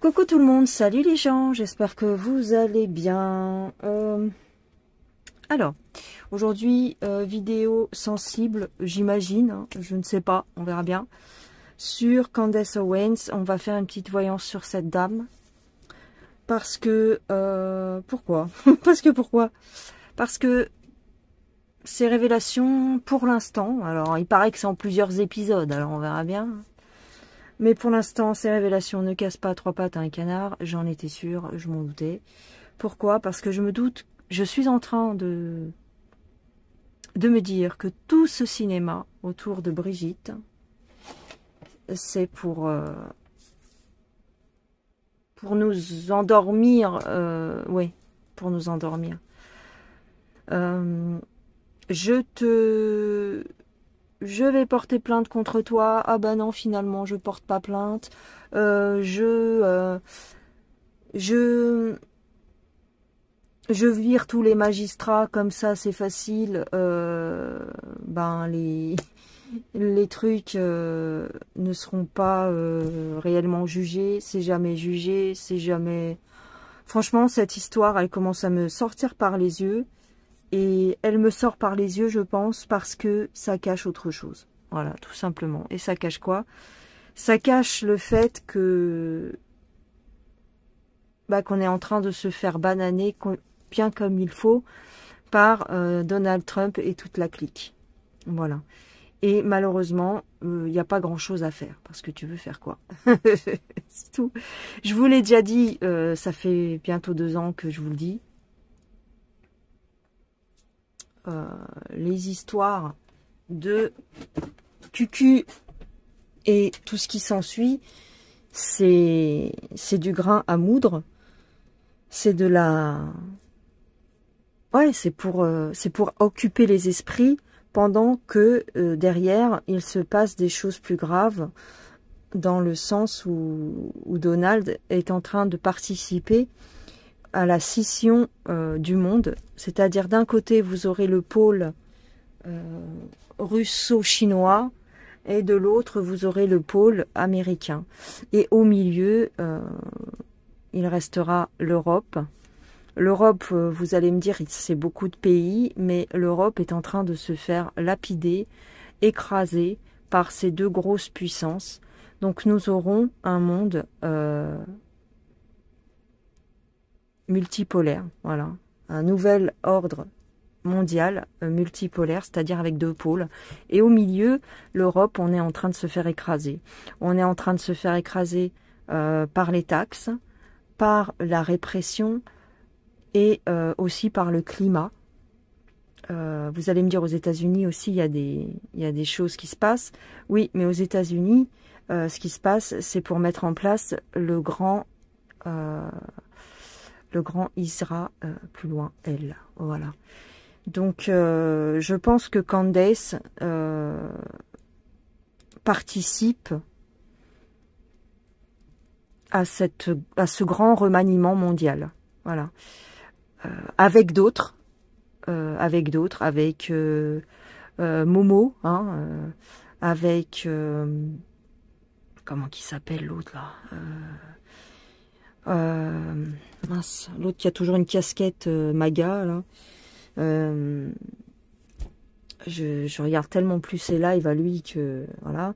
Coucou tout le monde, salut les gens, j'espère que vous allez bien. Alors, aujourd'hui, vidéo sensible, j'imagine, hein, je ne sais pas, on verra bien. Sur Candace Owens, on va faire une petite voyance sur cette dame. Parce que, pourquoi? Pourquoi? Parce que ces révélations, pour l'instant, alors il paraît que c'est en plusieurs épisodes, alors on verra bien. Mais pour l'instant, ces révélations ne cassent pas trois pattes à un canard. J'en étais sûre, je m'en doutais. Pourquoi? Parce que je me doute, je suis en train de me dire que tout ce cinéma autour de Brigitte, c'est pour nous endormir. Oui, pour nous endormir. Je vais porter plainte contre toi. Ah bah non, finalement, je porte pas plainte. Je vire tous les magistrats, comme ça, c'est facile. Ben, les trucs ne seront pas réellement jugés. C'est jamais jugé, c'est jamais... Franchement, cette histoire, elle commence à me sortir par les yeux. Et elle me sort par les yeux, je pense, parce que ça cache autre chose. Voilà, tout simplement. Et ça cache quoi? Ça cache le fait que qu'on est en train de se faire bananer bien comme il faut par Donald Trump et toute la clique. Voilà. Et malheureusement, il n'y a pas grand-chose à faire. Parce que tu veux faire quoi? C'est tout. Je vous l'ai déjà dit, ça fait bientôt 2 ans que je vous le dis. Les histoires de cucu et tout ce qui s'ensuit, c'est du grain à moudre. C'est de la... Ouais, c'est pour occuper les esprits pendant que derrière, il se passe des choses plus graves dans le sens où Donald est en train de participer à la scission du monde, c'est-à-dire d'un côté vous aurez le pôle russo-chinois et de l'autre vous aurez le pôle américain. Et au milieu, il restera l'Europe. L'Europe, vous allez me dire, c'est beaucoup de pays, mais l'Europe est en train de se faire lapider, écraser par ces deux grosses puissances. Donc nous aurons un monde... multipolaire, voilà, un nouvel ordre mondial multipolaire, c'est-à-dire avec 2 pôles. Et au milieu, l'Europe, on est en train de se faire écraser. On est en train de se faire écraser par les taxes, par la répression et aussi par le climat. Vous allez me dire, aux États-Unis aussi, il y a des choses qui se passent. Oui, mais aux États-Unis, ce qui se passe, c'est pour mettre en place le grand Isra, plus loin, elle. Voilà. Donc, je pense que Candace participe à ce grand remaniement mondial. Voilà. Avec d'autres, avec Momo, hein, avec... comment qui s'appelle l'autre, là mince, l'autre qui a toujours une casquette MAGA là. Je regarde tellement plus ses lives à lui que voilà,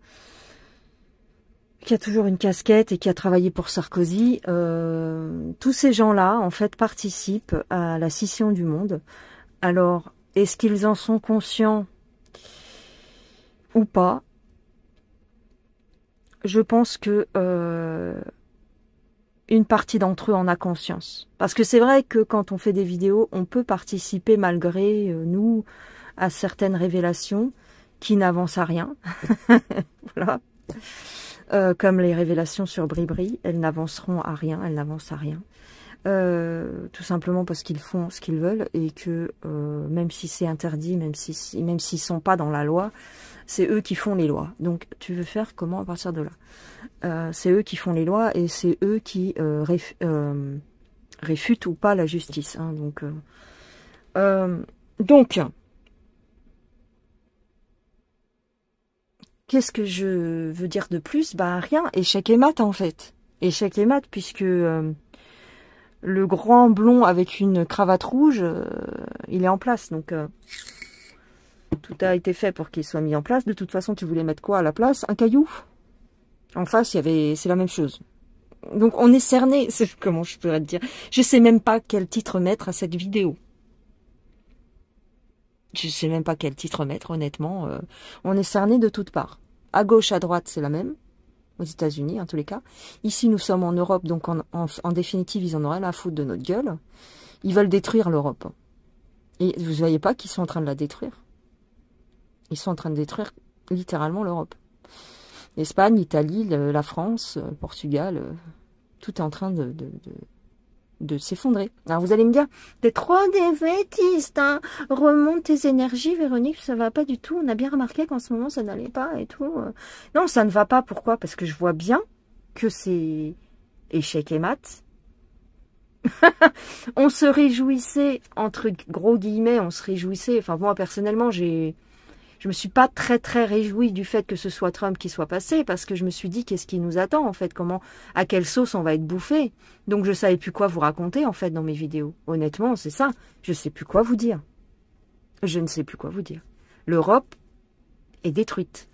qui a toujours une casquette et qui a travaillé pour Sarkozy. Tous ces gens-là en fait participent à la scission du monde. Alors est-ce qu'ils en sont conscients ou pas? Je pense que une partie d'entre eux en a conscience. Parce que c'est vrai que quand on fait des vidéos, on peut participer malgré nous à certaines révélations qui n'avancent à rien. Voilà. Comme les révélations sur Bribri, elles n'avanceront à rien, elles n'avancent à rien. Tout simplement parce qu'ils font ce qu'ils veulent et que même si c'est interdit, même s'ils sont pas dans la loi, c'est eux qui font les lois. Donc tu veux faire comment à partir de là? C'est eux qui font les lois et c'est eux qui réfutent ou pas la justice. Hein, donc, qu'est-ce que je veux dire de plus? Bah rien, échec et mat en fait. Échec et mat, puisque le grand blond avec une cravate rouge, il est en place. Donc, tout a été fait pour qu'il soit mis en place. De toute façon, tu voulais mettre quoi à la place? Un caillou? En face, c'est la même chose. Donc, on est cerné. Comment je pourrais te dire? Je sais même pas quel titre mettre à cette vidéo. Je sais même pas quel titre mettre, honnêtement. On est cerné de toutes parts. À gauche, à droite, c'est la même. Aux États-Unis, en tous les cas. Ici, nous sommes en Europe, donc en définitive, ils en ont rien à foutre de notre gueule. Ils veulent détruire l'Europe. Et vous ne voyez pas qu'ils sont en train de la détruire? Ils sont en train de détruire littéralement l'Europe. L'Espagne, l'Italie, la France, le Portugal, tout est en train de s'effondrer. Alors vous allez me dire, t'es trop défaitiste, hein. Remonte tes énergies, Véronique, ça va pas du tout. On a bien remarqué qu'en ce moment, ça n'allait pas et tout. Non, ça ne va pas. Pourquoi? Parce que je vois bien que c'est échec et mat. On se réjouissait, entre gros guillemets, on se réjouissait. Enfin, moi, personnellement, je me suis pas très réjouie du fait que ce soit Trump qui soit passé, parce que je me suis dit, qu'est-ce qui nous attend, en fait? À quelle sauce on va être bouffé? Donc, je savais plus quoi vous raconter, en fait, dans mes vidéos. Honnêtement, c'est ça. Je sais plus quoi vous dire. Je ne sais plus quoi vous dire. L'Europe est détruite.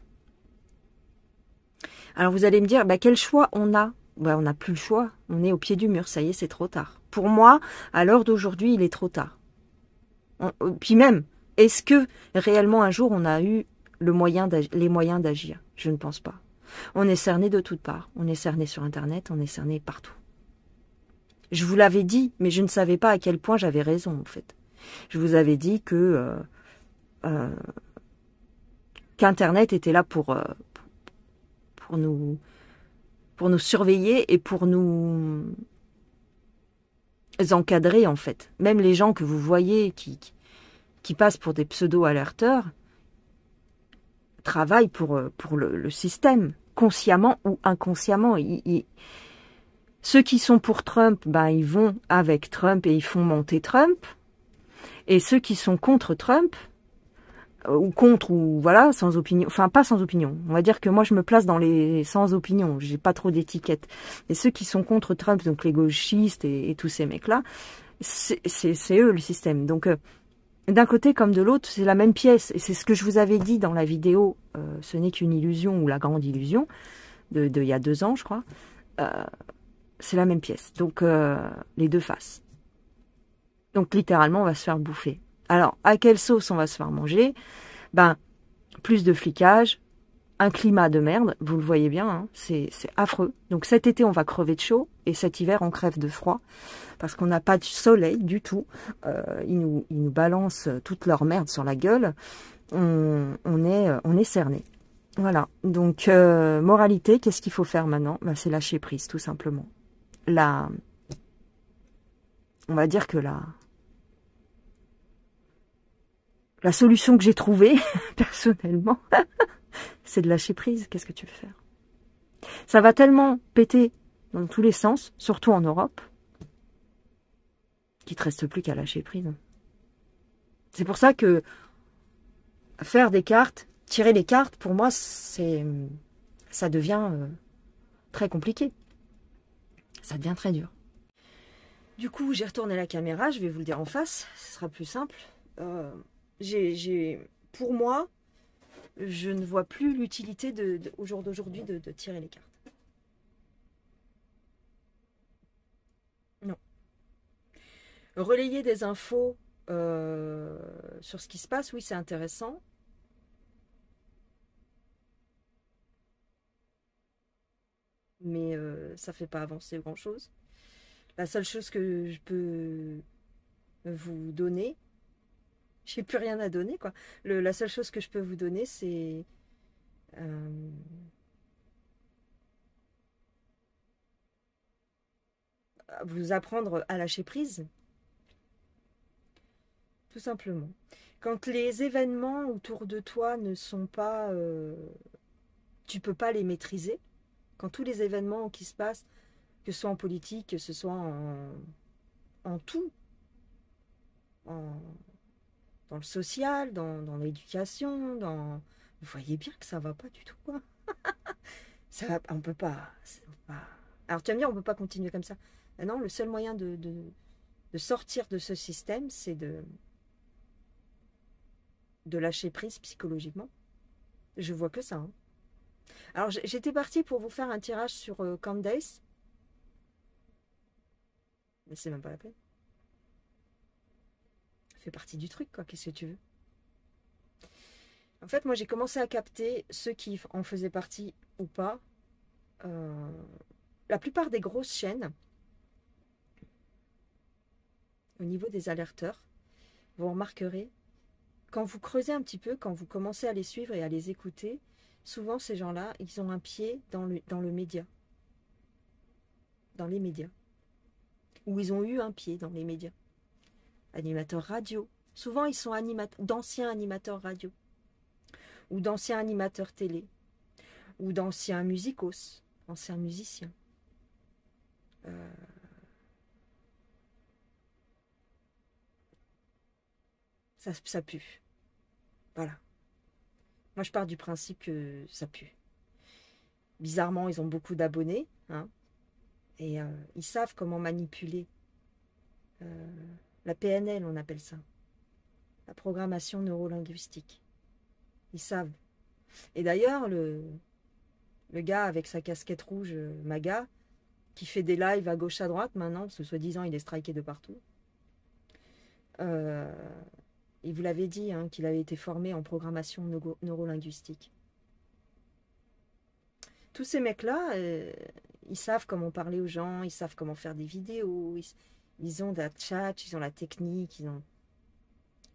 Alors, vous allez me dire, bah, quel choix on a? Bah, on n'a plus le choix. On est au pied du mur. Ça y est, c'est trop tard. Pour moi, à l'heure d'aujourd'hui, il est trop tard. Puis même, est-ce que réellement un jour on a eu les moyens d'agir? Je ne pense pas. On est cerné de toutes parts. On est cerné sur Internet, on est cerné partout. Je vous l'avais dit, mais je ne savais pas à quel point j'avais raison en fait. Je vous avais dit que qu'Internet était là pour nous surveiller et pour nous encadrer en fait. Même les gens que vous voyez qui passent pour des pseudo-alerteurs travaillent pour le système, consciemment ou inconsciemment. Ceux qui sont pour Trump, ben, ils vont avec Trump et ils font monter Trump. Et ceux qui sont contre Trump, ou contre, ou voilà, sans opinion, enfin pas sans opinion, on va dire que moi je me place dans les sans opinion, j'ai pas trop d'étiquette. Et ceux qui sont contre Trump, donc les gauchistes et tous ces mecs-là, c'est eux le système. Donc d'un côté comme de l'autre, c'est la même pièce. Et c'est ce que je vous avais dit dans la vidéo Ce n'est qu'une illusion ou la grande illusion, il y a 2 ans je crois. C'est la même pièce. Donc les deux faces. Donc littéralement on va se faire bouffer. Alors à quelle sauce on va se faire manger? Ben plus de flicage, un climat de merde, vous le voyez bien, hein, c'est affreux. Donc cet été on va crever de chaud et cet hiver on crève de froid. Parce qu'on n'a pas de soleil du tout. Ils nous balancent toute leur merde sur la gueule. On est cerné. Voilà. Donc, moralité, qu'est-ce qu'il faut faire maintenant? Ben, c'est lâcher prise, tout simplement. On va dire que la solution que j'ai trouvée, personnellement, c'est de lâcher prise. Qu'est-ce que tu veux faire? Ça va tellement péter dans tous les sens, surtout en Europe, qu'il te reste plus qu'à lâcher prise. C'est pour ça que faire des cartes, tirer les cartes, pour moi, ça devient très compliqué. Ça devient très dur. Du coup, j'ai retourné la caméra, je vais vous le dire en face, ce sera plus simple. Pour moi, je ne vois plus l'utilité au jour d'aujourd'hui de tirer les cartes. Non. Relayer des infos sur ce qui se passe, oui, c'est intéressant. Mais ça ne fait pas avancer grand-chose. La seule chose que je peux vous donner, j'ai plus rien à donner, quoi. La seule chose que je peux vous donner, c'est vous apprendre à lâcher prise. Tout simplement. Quand les événements autour de toi ne sont pas... tu peux pas les maîtriser. Quand tous les événements qui se passent, que ce soit en politique, que ce soit en tout, dans le social, dans l'éducation, vous voyez bien que ça va pas du tout, quoi. Ça, on peut pas Alors tu vas me dire, on ne peut pas continuer comme ça. Non, le seul moyen de sortir de ce système, c'est de lâcher prise psychologiquement. Je vois que ça. Hein. Alors j'étais partie pour vous faire un tirage sur Candace. Mais c'est même pas la peine. Ça fait partie du truc, quoi. Qu'est-ce que tu veux? En fait, moi, j'ai commencé à capter ceux qui en faisaient partie ou pas. La plupart des grosses chaînes, au niveau des alerteurs, vous remarquerez, quand vous creusez un petit peu, quand vous commencez à les suivre et à les écouter, souvent, ces gens-là, ils ont un pied dans le média. Dans les médias. Ou ils ont eu un pied dans les médias. Animateurs radio. Souvent, ils sont d'anciens animateurs radio. Ou d'anciens animateurs télé. Ou d'anciens musicos. Anciens musiciens. Ça pue. Voilà. Moi, je pars du principe que ça pue. Bizarrement, ils ont beaucoup d'abonnés. Hein, et ils savent comment manipuler. La PNL, on appelle ça. La programmation neurolinguistique. Ils savent. Et d'ailleurs, le gars avec sa casquette rouge MAGA, qui fait des lives à gauche à droite maintenant, parce que soi-disant il est striké de partout. Il vous l'avait dit, hein, qu'il avait été formé en programmation neurolinguistique. Tous ces mecs-là, ils savent comment parler aux gens, ils savent comment faire des vidéos, ils ont de la tchatch, ils ont la technique,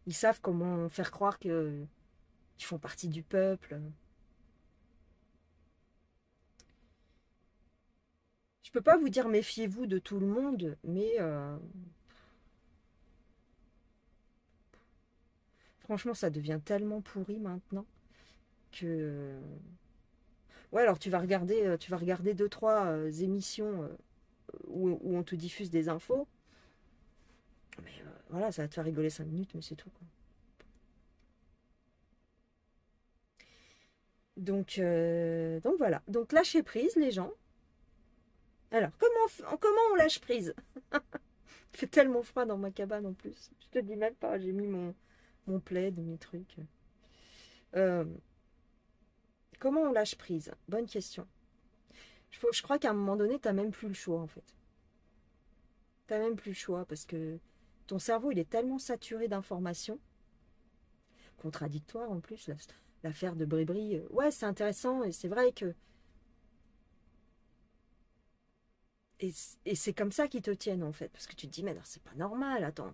ils savent comment faire croire qu'ils font partie du peuple. Je peux pas vous dire méfiez-vous de tout le monde, mais franchement, ça devient tellement pourri maintenant que... Ouais, alors tu vas regarder 2-3 émissions où on te diffuse des infos. Mais voilà, ça va te faire rigoler 5 minutes, mais c'est tout, quoi. Donc voilà. Donc lâcher prise, les gens. Alors, comment on lâche prise? Il fait tellement froid dans ma cabane en plus. Je te dis même pas, j'ai mis mon plaid, mes trucs. Comment on lâche prise? Bonne question. Je crois qu'à un moment donné, tu n'as même plus le choix, en fait. Tu n'as même plus le choix parce que ton cerveau, il est tellement saturé d'informations, contradictoires en plus, l'affaire de Bribri. Ouais, c'est intéressant et c'est vrai que... Et c'est comme ça qu'ils te tiennent, en fait. Parce que tu te dis, mais non, c'est pas normal, attends.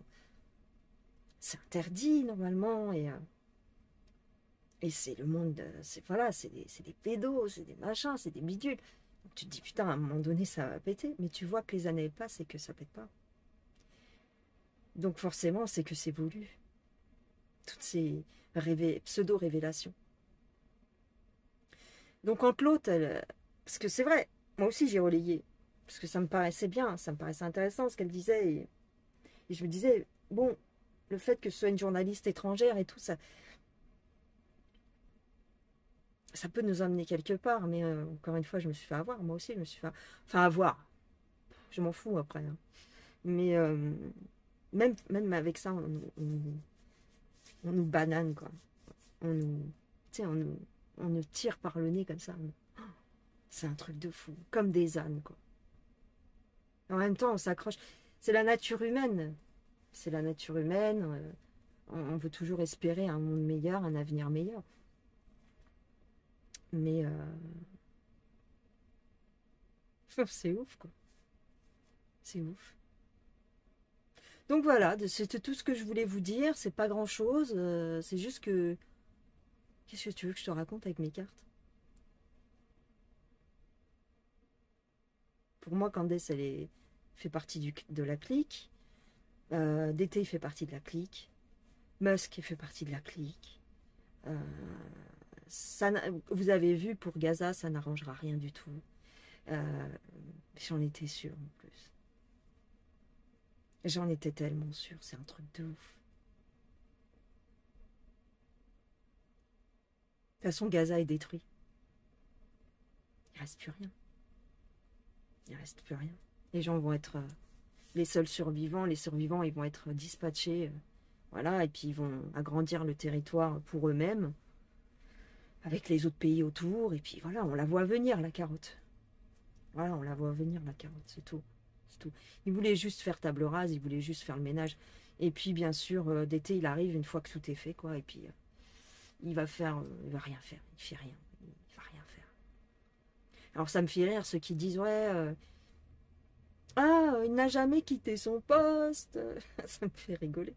C'est interdit, normalement, et c'est le monde, voilà, c'est des pédos, c'est des machins, c'est des bidules. Donc tu te dis, putain, à un moment donné, ça va péter. Mais tu vois que les années passent et que ça pète pas. Donc forcément, c'est que c'est voulu. Toutes ces pseudo-révélations. Donc quand l'autre, parce que c'est vrai, moi aussi j'ai relayé. Parce que ça me paraissait bien, ça me paraissait intéressant ce qu'elle disait. Et je me disais, bon, le fait que ce soit une journaliste étrangère et tout, ça peut nous emmener quelque part, mais encore une fois, je me suis fait avoir. Moi aussi, je me suis fait... Enfin, avoir. Je m'en fous après. Hein. Mais même avec ça, on nous banane, quoi. On nous tire par le nez comme ça. C'est un truc de fou. Comme des ânes, quoi. En même temps, on s'accroche. C'est la nature humaine. C'est la nature humaine. On veut toujours espérer un monde meilleur, un avenir meilleur. Mais c'est ouf, quoi. C'est ouf. Donc voilà, c'était tout ce que je voulais vous dire. C'est pas grand-chose. C'est juste que... Qu'est-ce que tu veux que je te raconte avec mes cartes? Pour moi, Candace, elle fait partie de la clique. DT fait partie de la clique. Musk fait partie de la clique. Vous avez vu, pour Gaza, ça n'arrangera rien du tout. J'en étais sûre en plus. J'en étais tellement sûre, c'est un truc de ouf. De toute façon, Gaza est détruit. Il ne reste plus rien. Il ne reste plus rien. Les gens vont être les seuls survivants. Les survivants, ils vont être dispatchés. Voilà, et puis ils vont agrandir le territoire pour eux-mêmes, avec les autres pays autour. Et puis voilà, on la voit venir, la carotte. Voilà, on la voit venir, la carotte, c'est tout. C'est tout. Ils voulaient juste faire table rase, ils voulaient juste faire le ménage. Et puis, bien sûr, d'été, il arrive une fois que tout est fait, quoi. Et puis, il va rien faire. Il fait rien. Il va rien faire. Alors, ça me fait rire, ceux qui disent, ouais, il n'a jamais quitté son poste. Ça me fait rigoler.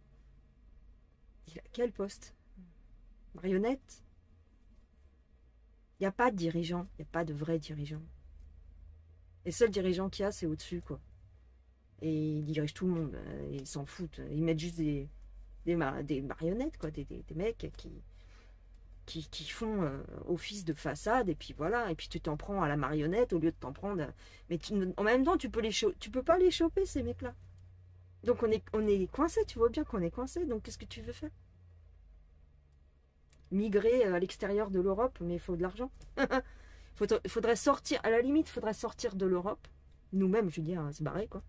Il a quel poste? Marionnette? Il n'y a pas de dirigeant. Il n'y a pas de vrai dirigeant. Les seuls dirigeants qu'il y a, c'est au-dessus, quoi. Et ils dirigent tout le monde. Ils s'en foutent. Ils mettent juste des marionnettes, quoi. Des mecs qui font office de façade. Et puis voilà. Et puis tu t'en prends à la marionnette au lieu de t'en prendre. Mais en même temps, tu peux pas les choper, ces mecs-là. Donc on est coincé. Tu vois bien qu'on est coincé. Donc qu'est-ce que tu veux faire? Migrer à l'extérieur de l'Europe, mais il faut de l'argent. Faudrait sortir, à la limite, il faudrait sortir de l'Europe. Nous-mêmes, je veux dire, se barrer, quoi.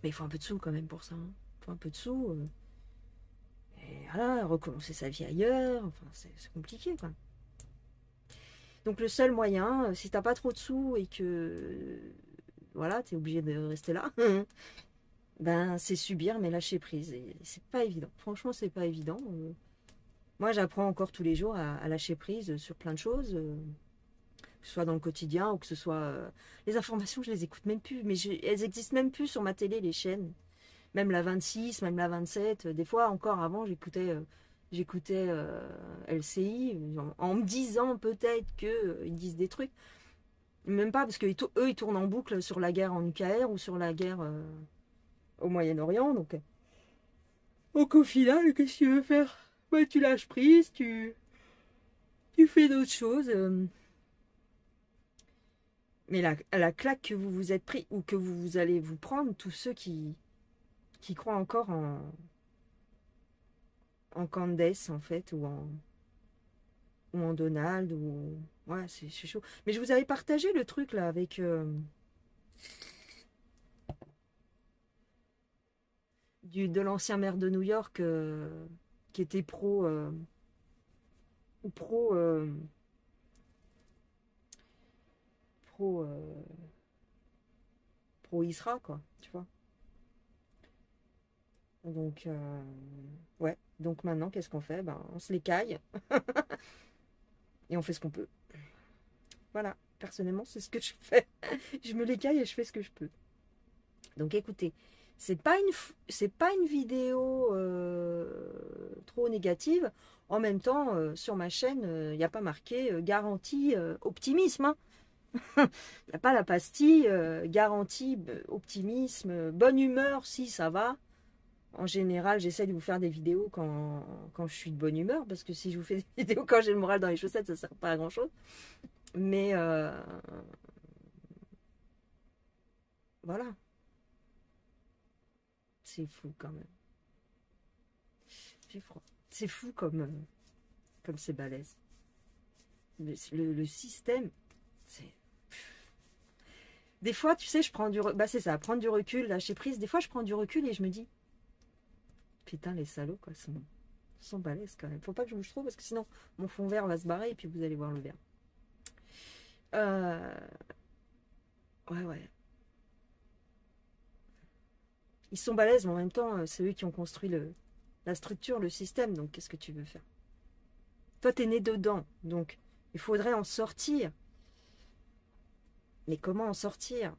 Mais il faut un peu de sous quand même pour ça. Hein. Il faut un peu de sous. Et voilà, recommencer sa vie ailleurs. Enfin, c'est compliqué, quoi. Donc le seul moyen, si t'as pas trop de sous et que voilà, t'es obligé de rester là, ben c'est subir, mais lâcher prise. Et c'est pas évident. Franchement, c'est pas évident. Moi, j'apprends encore tous les jours à lâcher prise sur plein de choses. Que ce soit dans le quotidien ou que ce soit... les informations, je les écoute même plus. Mais elles existent même plus sur ma télé, les chaînes. Même la 26, même la 27. Des fois, encore avant, j'écoutais LCI en me disant peut-être qu'ils disent des trucs. Même pas, parce qu'eux, ils tournent en boucle sur la guerre en UKR ou sur la guerre au Moyen-Orient. Donc au final, qu'est-ce que tu veux faire? Bah, tu lâches prise, tu fais d'autres choses. Mais la claque que vous vous êtes pris ou que vous allez vous prendre, tous ceux qui croient encore en Candace, en fait, ou en Donald, ou... Ouais, c'est chaud. Mais je vous avais partagé le truc, là, avec... de l'ancien maire de New York, qui était pro... pro... pro Isra, quoi, tu vois. Donc, ouais. Donc maintenant, qu'est-ce qu'on fait? Ben, on se les caille. Et on fait ce qu'on peut. Voilà. Personnellement, c'est ce que je fais. Je me les caille et je fais ce que je peux. Donc écoutez, c'est pas une vidéo trop négative. En même temps, sur ma chaîne, il n'y a pas marqué garantie optimisme. Hein. Il n'y a pas la pastille garantie optimisme, bonne humeur, si ça va. En général, j'essaie de vous faire des vidéos quand je suis de bonne humeur, parce que si je vous fais des vidéos quand j'ai le moral dans les chaussettes, ça ne sert pas à grand chose. Mais voilà. C'est fou quand même. J'ai froid. C'est fou comme c'est balèze. Le système, c'est... Des fois, tu sais, je prends du recul. Bah, c'est ça, prendre du recul, lâcher prise. Des fois, je prends du recul et je me dis, putain, les salauds, quoi, sont balèzes quand même. Faut pas que je bouge trop parce que sinon, mon fond vert va se barrer et puis vous allez voir le vert. Ouais. Ils sont balèzes, mais en même temps, c'est eux qui ont construit la structure, le système. Donc, qu'est-ce que tu veux faire? Toi, t'es né dedans. Donc, il faudrait en sortir. Mais comment en sortir?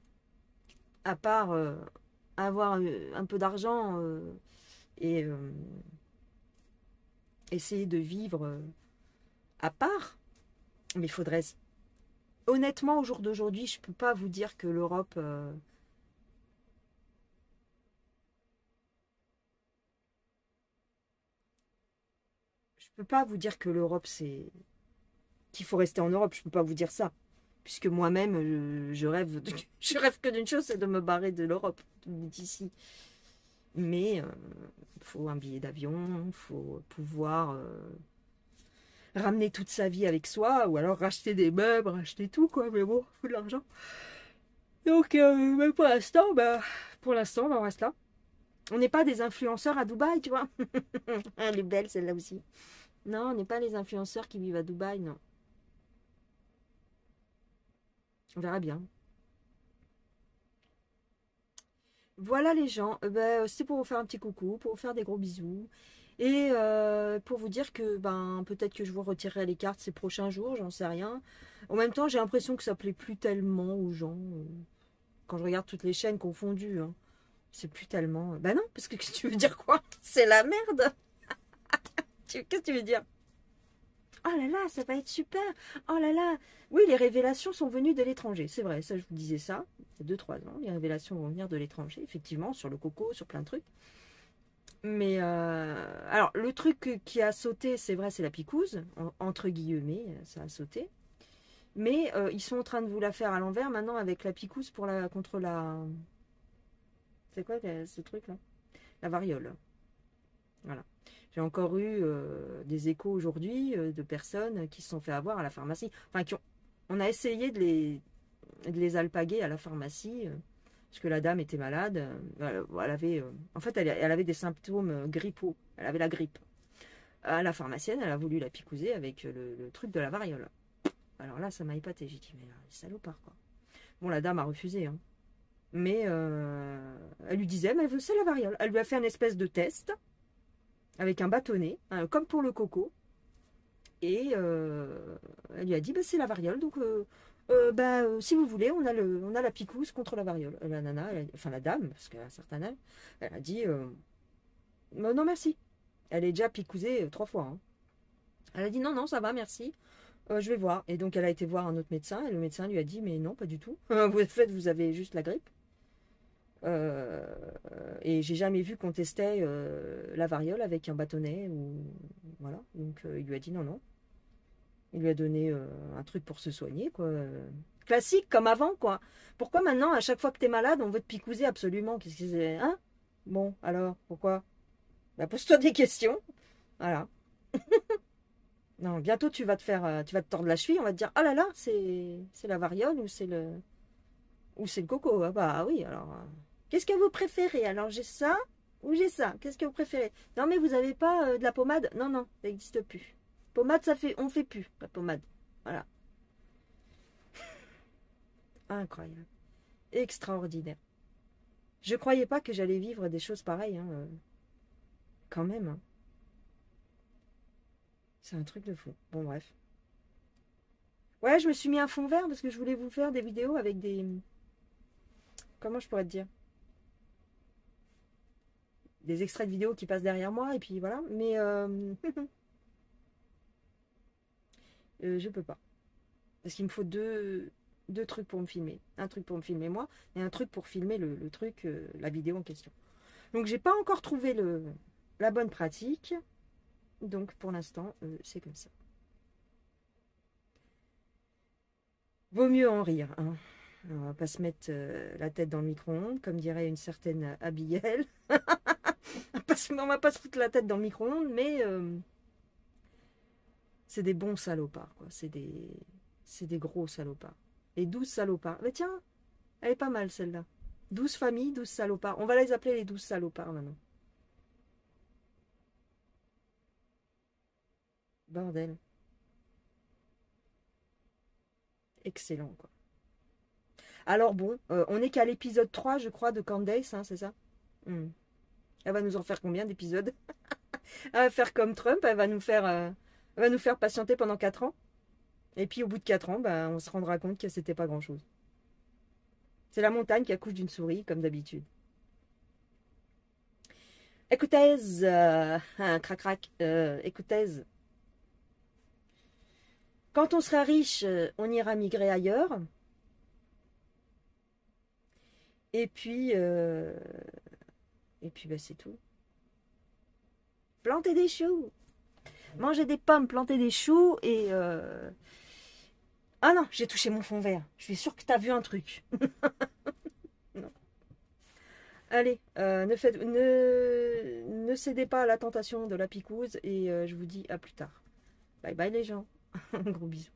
À part avoir un peu d'argent et essayer de vivre à part. Mais il faudrait... Honnêtement, au jour d'aujourd'hui, je ne peux pas vous dire que l'Europe... Je peux pas vous dire que l'Europe, c'est... qu'il faut rester en Europe. Je peux pas vous dire ça. Puisque moi-même, je rêve je rêve que d'une chose, c'est de me barrer de l'Europe, d'ici. Mais il faut un billet d'avion, il faut pouvoir ramener toute sa vie avec soi, ou alors racheter des meubles, racheter tout, quoi. Mais bon, il faut de l'argent. Donc, bah, pour l'instant, bah, on reste là. On n'est pas des influenceurs à Dubaï, tu vois. Elle est belle, celle-là aussi. Non, on n'est pas les influenceurs qui vivent à Dubaï, non. On verra bien. Voilà les gens, c'était pour vous faire un petit coucou, pour vous faire des gros bisous. Et pour vous dire que ben peut-être que je vous retirerai les cartes ces prochains jours, j'en sais rien. En même temps, j'ai l'impression que ça plaît plus tellement aux gens. Quand je regarde toutes les chaînes confondues, hein. C'est plus tellement. Bah non, parce que qu'est-ce que tu veux dire quoi? C'est la merde! Qu'est-ce que tu veux dire? Oh là là, ça va être super! Oh là là! Oui, les révélations sont venues de l'étranger, c'est vrai, ça je vous disais ça, il y a 2-3 ans, les révélations vont venir de l'étranger, effectivement, sur le coco, sur plein de trucs. Mais alors, le truc qui a sauté, c'est vrai, c'est la picouse, entre guillemets, ça a sauté. Mais ils sont en train de vous la faire à l'envers maintenant avec la picouse pour contre la. C'est quoi ce truc-là? La variole. Voilà. J'ai encore eu des échos aujourd'hui de personnes qui se sont fait avoir à la pharmacie. Enfin, on a essayé de les alpaguer à la pharmacie parce que la dame était malade. Elle avait, en fait, elle avait des symptômes grippaux. Elle avait la grippe. La pharmacienne, elle a voulu la picouser avec le truc de la variole. Alors là, ça m'a épaté. J'ai dit, mais salopard, quoi. Bon, la dame a refusé, hein. Mais elle lui disait, mais c'est la variole. Elle lui a fait un espèce de test avec un bâtonnet, hein, comme pour le coco. Et elle lui a dit, bah, c'est la variole. Donc, si vous voulez, on a la picouse contre la variole. La nana, enfin la dame, parce qu'elle a un certain âge, elle a dit, non merci. Elle est déjà picousée 3 fois, hein. Elle a dit, non, non, ça va, merci. Je vais voir. Et donc, elle a été voir un autre médecin. Et le médecin lui a dit, mais non, pas du tout. Vous avez juste la grippe. Euh, et j'ai jamais vu qu'on testait la variole avec un bâtonnet ou voilà. Donc il lui a dit non non. Il lui a donné un truc pour se soigner quoi. Classique comme avant quoi. Pourquoi maintenant à chaque fois que t'es malade on veut te picouser absolument? Qu'est-ce que c'est hein? Bon alors pourquoi? Bah, pose-toi des questions. Voilà. Non bientôt tu vas te tordre la cheville. On va te dire oh là là c'est la variole ou c'est le coco. Ah bah oui alors. Qu'est-ce que vous préférez? Alors j'ai ça ou j'ai ça. Qu'est-ce que vous préférez? Non mais vous avez pas de la pommade? Non, non, ça n'existe plus. Pommade, on fait plus la pommade. Voilà. Incroyable. Extraordinaire. Je croyais pas que j'allais vivre des choses pareilles, hein, quand même, hein. C'est un truc de fou. Bon bref. Ouais, je me suis mis un fond vert parce que je voulais vous faire des vidéos avec des. Comment je pourrais te dire? Des extraits de vidéos qui passent derrière moi et puis voilà. Mais je peux pas. Parce qu'il me faut deux trucs pour me filmer. Un truc pour me filmer moi et un truc pour filmer le truc, la vidéo en question. Donc j'ai pas encore trouvé la bonne pratique. Donc pour l'instant, c'est comme ça. Vaut mieux en rire, hein. On va pas se mettre la tête dans le micro-ondes, comme dirait une certaine Abigail. On va pas se foutre la tête dans le micro-ondes, mais c'est des bons salopards, quoi. C'est des gros salopards. Et 12 salopards. Mais tiens, elle est pas mal celle-là. 12 familles, 12 salopards. On va les appeler les 12 salopards maintenant. Bordel. Excellent, quoi. Alors bon, on est qu'à l'épisode 3, je crois, de Candace, hein, c'est ça? Elle va nous en faire combien d'épisodes? Elle va faire comme Trump, elle va nous faire patienter pendant 4 ans. Et puis au bout de 4 ans, ben, on se rendra compte que c'était pas grand-chose. C'est la montagne qui accouche d'une souris, comme d'habitude. Écoutez, crac, écoutez, quand on sera riche, on ira migrer ailleurs. Et puis ben, c'est tout. Planter des choux. Manger des pommes, planter des choux et... Ah non, j'ai touché mon fond vert. Je suis sûre que tu as vu un truc. Non. Allez, ne cédez pas à la tentation de la picouse et je vous dis à plus tard. Bye bye les gens. Gros bisous.